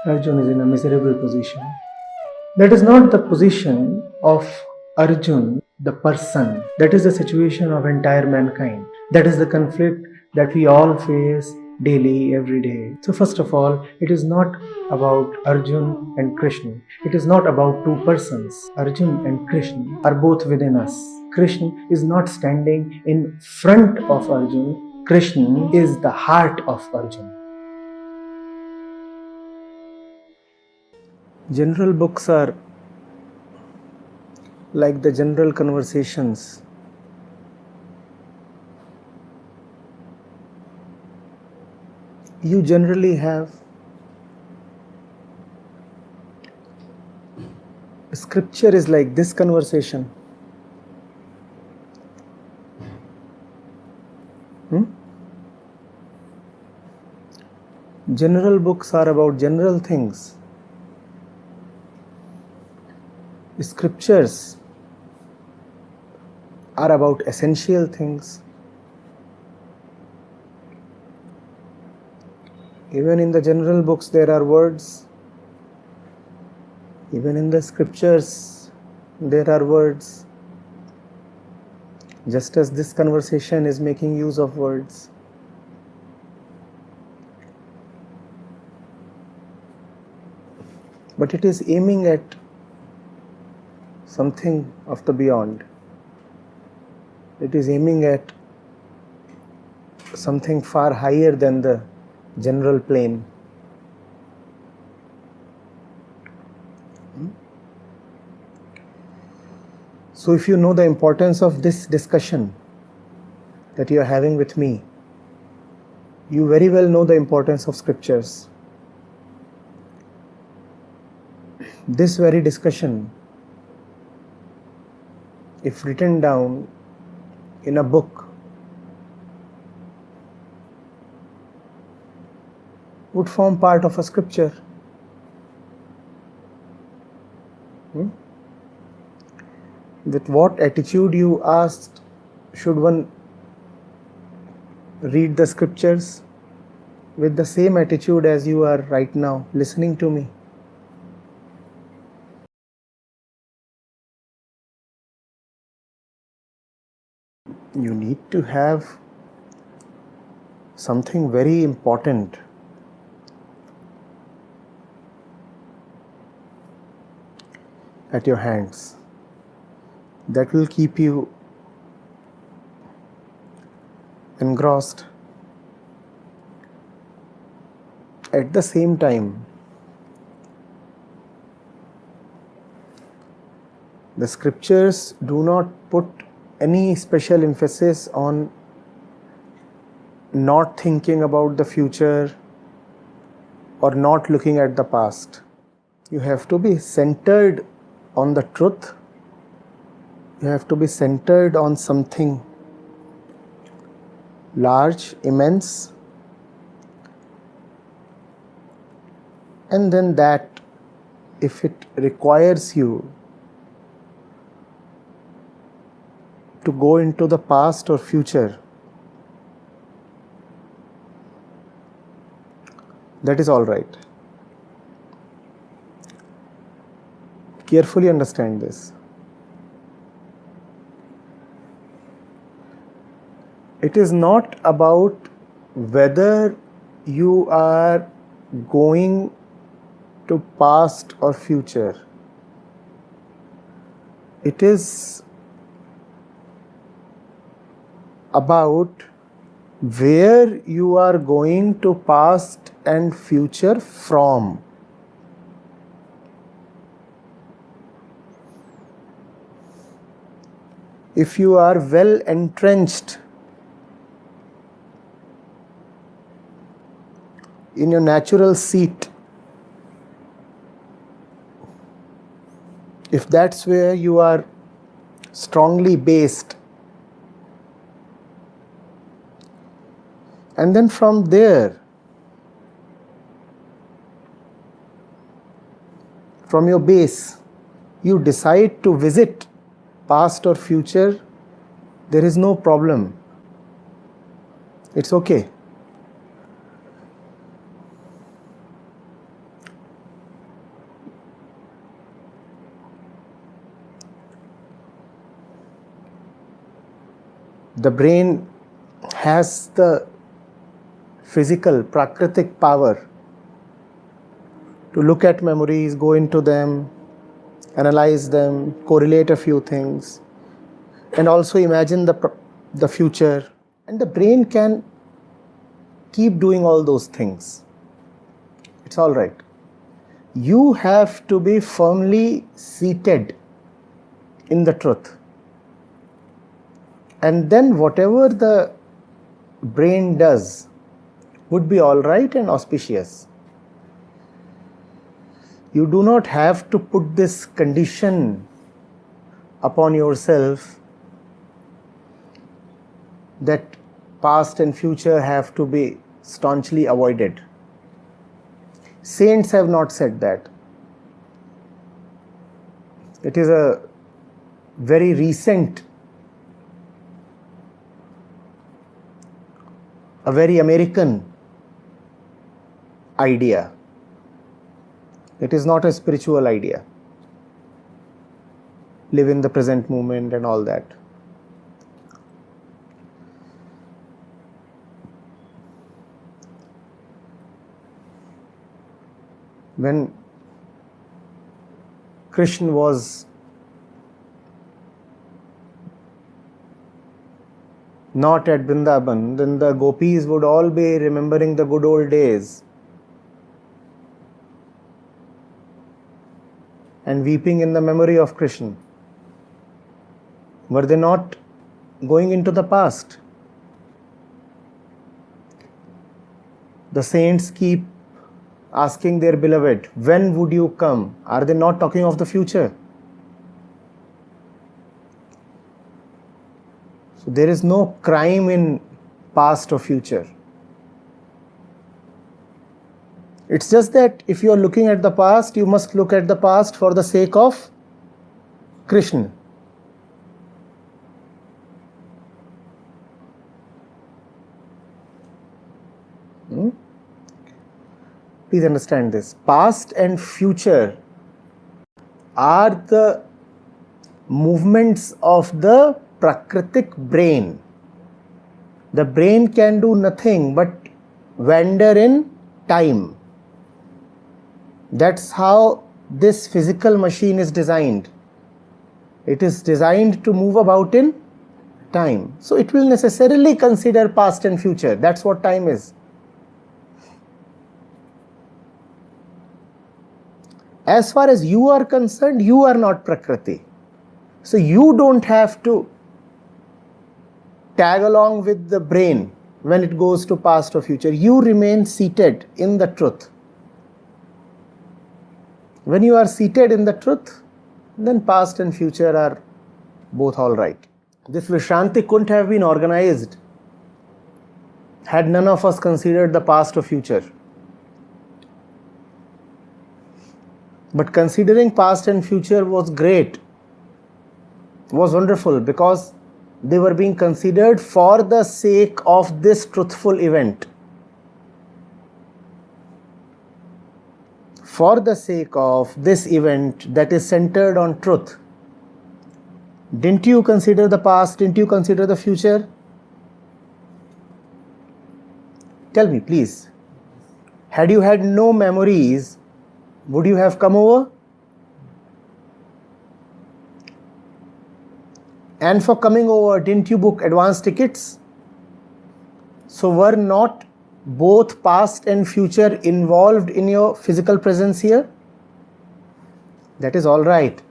Arjun is in a miserable position. That is not the position of Arjun, the person. That is the situation of entire mankind. That is the conflict that we all face daily, every day. So, first of all, it is not about Arjun and Krishna. It is not about two persons. Arjun and Krishna are both within us. Krishna is not standing in front of Arjun. Krishna is the heart of Arjun. General books are like the general conversations. You generally have scripture is like this conversation. General books are about general things. Scriptures are about essential things. Even in the general books there are words. Even in the scriptures there are words. Just as this conversation is making use of words. But it is aiming at something of the beyond. It is aiming at something far higher than the general plane. So if you know the importance of this discussion that you are having with me, you very well know the importance of scriptures. This very discussion, if written down in a book, would form part of a scripture. With what attitude, you asked, should one read the scriptures? With the same attitude as you are right now listening to me. You need to have something very important at your hands that will keep you engrossed. At the same time, the scriptures do not put any special emphasis on not thinking about the future or not looking at the past. You have to be centered on the truth. You have to be centered on something large, immense, and then that, if it requires you to go into the past or future, that is all right. Carefully understand this. It is not about whether you are going to past or future. It is about where you are going to past and future from. If you are well entrenched in your natural seat, if that's where you are strongly based, and then from there, from your base, you decide to visit past or future, there is no problem. It's okay. The brain has the physical, prakritic power to look at memories, go into them, analyze them, correlate a few things, and also imagine the future. And the brain can keep doing all those things. It's all right. You have to be firmly seated in the truth. And then whatever the brain does would be all right and auspicious. You do not have to put this condition upon yourself that past and future have to be staunchly avoided. Saints have not said that. It is a very recent, a very American idea. It is not a spiritual idea. Live in the present moment and all that. When Krishna was not at Vrindavan, then the gopis would all be remembering the good old days and weeping in the memory of Krishna. Were they not going into the past? The saints keep asking their beloved, when would you come? Are they not talking of the future? So there is no crime in past or future. It's just that if you are looking at the past, you must look at the past for the sake of Krishna. Please understand this. Past and future are the movements of the prakritic brain. The brain can do nothing but wander in time. That's how this physical machine is designed. It is designed to move about in time. So it will necessarily consider past and future. That's what time is. As far as you are concerned, you are not Prakriti. So you don't have to tag along with the brain when it goes to past or future. You remain seated in the truth. When you are seated in the truth, then past and future are both all right. This Vishranti couldn't have been organized had none of us considered the past or future. But considering past and future was great, was wonderful, because they were being considered for the sake of this truthful event. For the sake of this event that is centered on truth. Didn't you consider the past? Didn't you consider the future? Tell me, please. Had you had no memories, would you have come over? And for coming over, didn't you book advance tickets? So were not both past and future involved in your physical presence here? That is all right.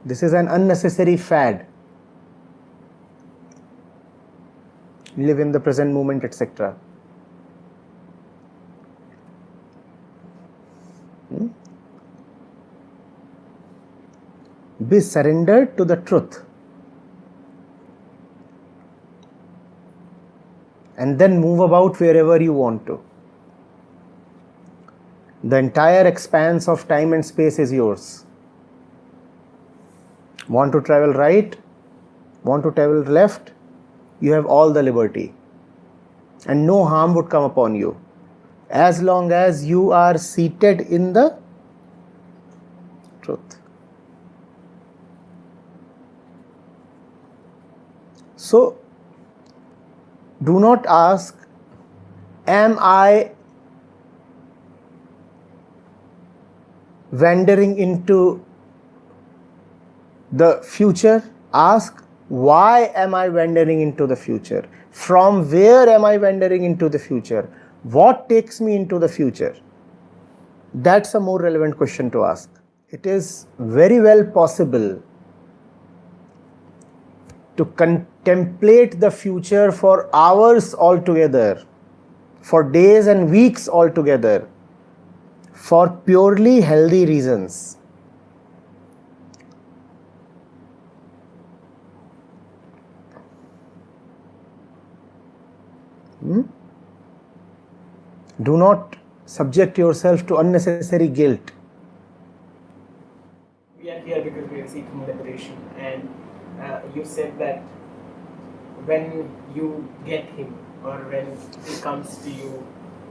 This is an unnecessary fad. Live in the present moment, etc. Be surrendered to the truth. And then move about wherever you want to. The entire expanse of time and space is yours. Want to travel right? Want to travel left? You have all the liberty. And no harm would come upon you. As long as you are seated in the truth. So, do not ask, am I wandering into the future? Ask, why am I wandering into the future? From where am I wandering into the future? What takes me into the future? That's a more relevant question to ask. It is very well possible to contemplate the future for hours altogether, for days and weeks altogether, for purely healthy reasons. Do not subject yourself to unnecessary guilt. We are here because we are seeking liberation, and you said that when you get him or when he comes to you,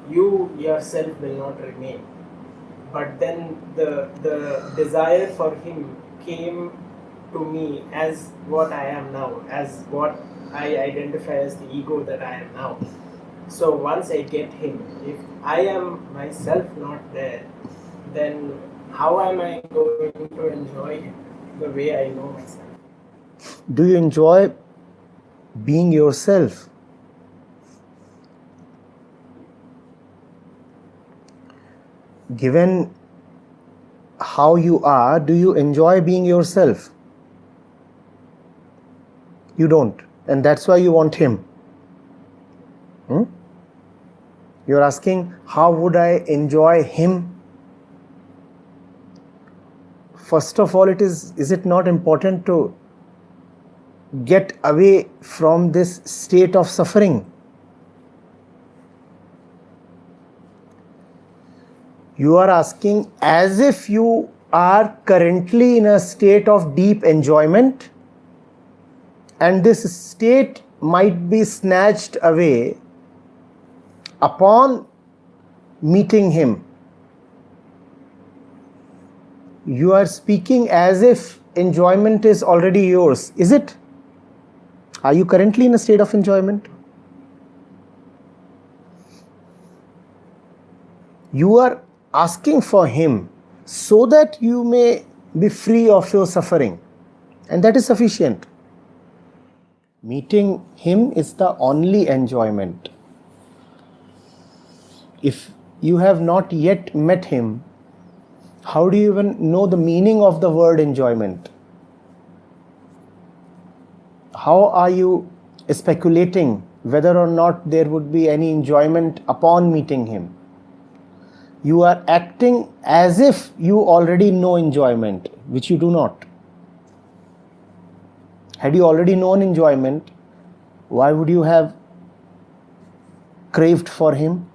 you yourself will not remain. But then the desire for him came to me as what I am now, as what I identify as the ego that I am now. So once I get him, if I am myself not there, then how am I going to enjoy him the way I know myself? Do you enjoy being yourself? Given how you are, do you enjoy being yourself? You don't, and that's why you want him. You're asking, how would I enjoy him? First of all, is it not important to get away from this state of suffering? You are asking as if you are currently in a state of deep enjoyment, and this state might be snatched away upon meeting him. You are speaking as if enjoyment is already yours. Is it? Are you currently in a state of enjoyment? You are asking for him so that you may be free of your suffering, and that is sufficient. Meeting him is the only enjoyment. If you have not yet met him, how do you even know the meaning of the word enjoyment? How are you speculating whether or not there would be any enjoyment upon meeting him? You are acting as if you already know enjoyment, which you do not. Had you already known enjoyment, why would you have craved for him?